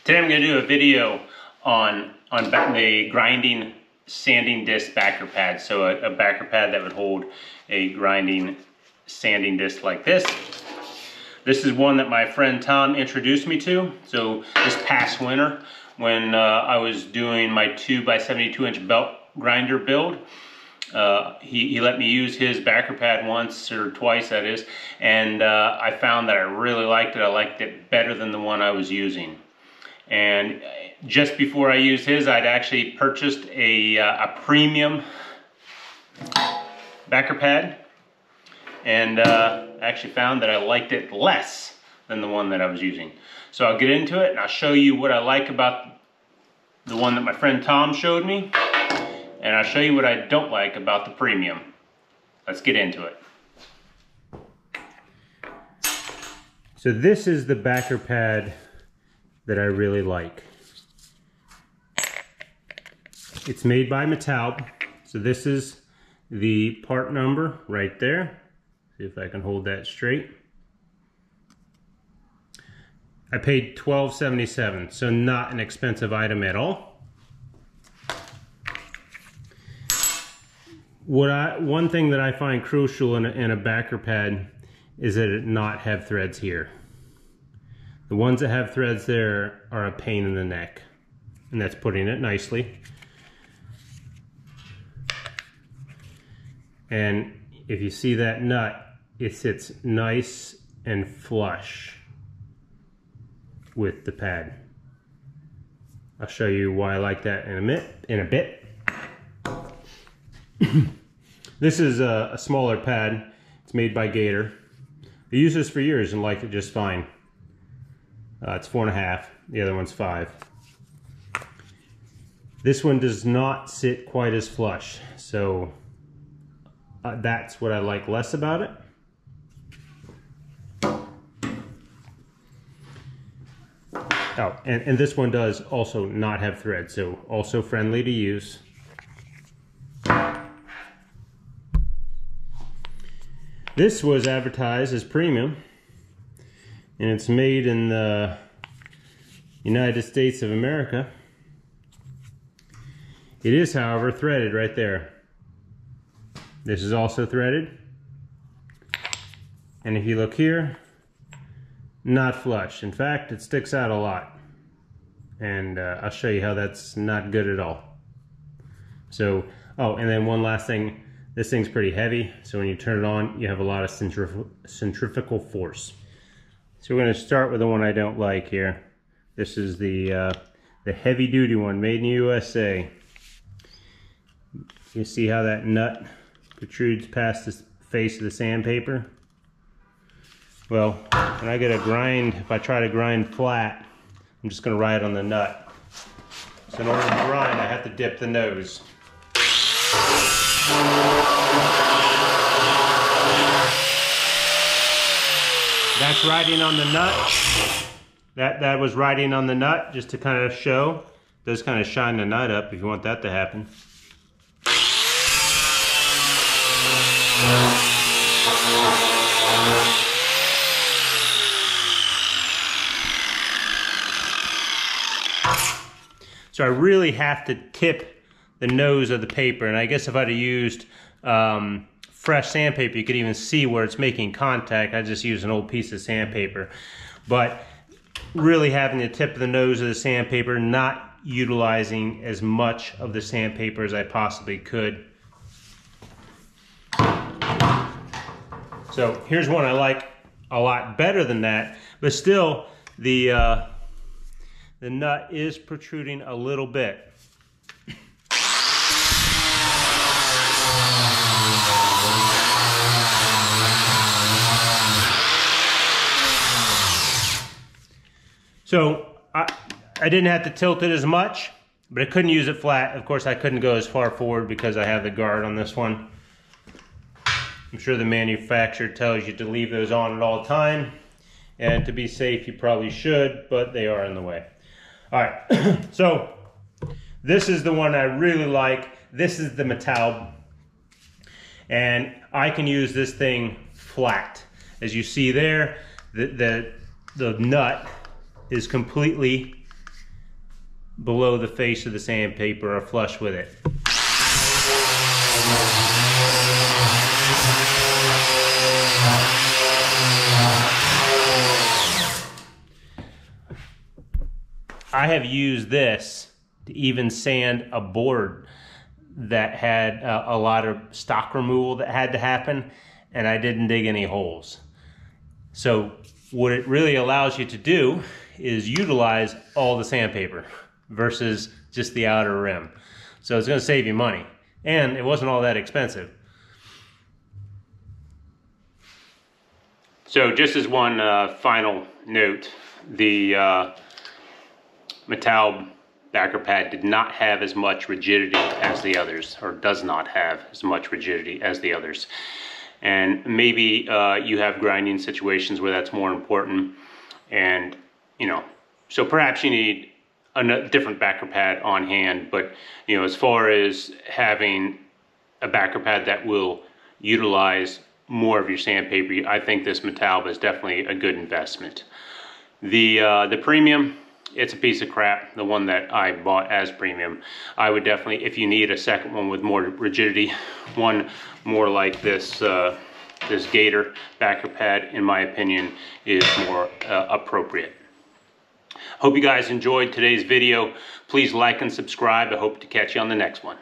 Today I'm going to do a video on the grinding sanding disc backer pad. So a backer pad that would hold a grinding sanding disc like this. This is one that my friend Tom introduced me to. So this past winter when I was doing my 2x72-inch belt grinder build, he let me use his backer pad once or twice, that is, and I found that I really liked it. I liked it better than the one I was using. And just before I used his, I'd actually purchased a premium backer pad, and actually found that I liked it less than the one that I was using. So I'll get into it and I'll show you what I like about the one that my friend Tom showed me, and I'll show you what I don't like about the premium. Let's get into it. So this is the backer pad that I really like. It's made by Metalb. So this is the part number right there. See if I can hold that straight. I paid $12.77, so not an expensive item at all. One thing that I find crucial in a backer pad is that it not have threads here. The ones that have threads there are a pain in the neck, and that's putting it nicely. And if you see that nut, it sits nice and flush with the pad. I'll show you why I like that in a bit. This is a smaller pad. It's made by Gator. I used this for years and liked it just fine. It's 4.5, the other one's 5. This one does not sit quite as flush, so that's what I like less about it. Oh, and this one does also not have thread, so also friendly to use. This was advertised as premium, and it's made in the United States of America. It is, however, threaded right there. This is also threaded. And if you look here, not flush. In fact, it sticks out a lot. And I'll show you how that's not good at all. So, oh, and then one last thing. This thing's pretty heavy, so when you turn it on, you have a lot of centrifugal force. So we're going to start with the one I don't like here. This is the heavy-duty one, made in the USA. You see how that nut protrudes past the face of the sandpaper? Well, when I get a grind, if I try to grind flat, I'm just going to ride on the nut. So in order to grind, I have to dip the nose. That's riding on the nut. That was riding on the nut just to kind of show. It does kind of shine the nut up if you want that to happen. So I really have to tip the nose of the paper, and I guess if I'd have used fresh sandpaper, you could even see where it's making contact. I just used an old piece of sandpaper. But really having the tip of the nose of the sandpaper, not utilizing as much of the sandpaper as I possibly could. So here's one I like a lot better than that, but still the nut is protruding a little bit. So I didn't have to tilt it as much, but I couldn't use it flat. Of course, I couldn't go as far forward because I have the guard on this one. I'm sure the manufacturer tells you to leave those on at all time, and to be safe, you probably should, but they are in the way. All right, so this is the one I really like. This is the Metalb, and I can use this thing flat. As you see there, the nut is completely below the face of the sandpaper or flush with it. I have used this to even sand a board that had a lot of stock removal that had to happen, and I didn't dig any holes. So what it really allows you to do is utilize all the sandpaper versus just the outer rim. So it's going to save you money, and it wasn't all that expensive. So just as one final note, the Metal backer pad did not have as much rigidity as the others, or does not have as much rigidity as the others. And maybe you have grinding situations where that's more important, and so perhaps you need a different backer pad on hand. But as far as having a backer pad that will utilize more of your sandpaper, I think this Metal is definitely a good investment. The premium, it's a piece of crap. The one that I bought as premium, I would definitely, if you need a second one with more rigidity, one more like this this Gator backer pad, in my opinion, is more appropriate. Hope you guys enjoyed today's video. Please like and subscribe. I hope to catch you on the next one.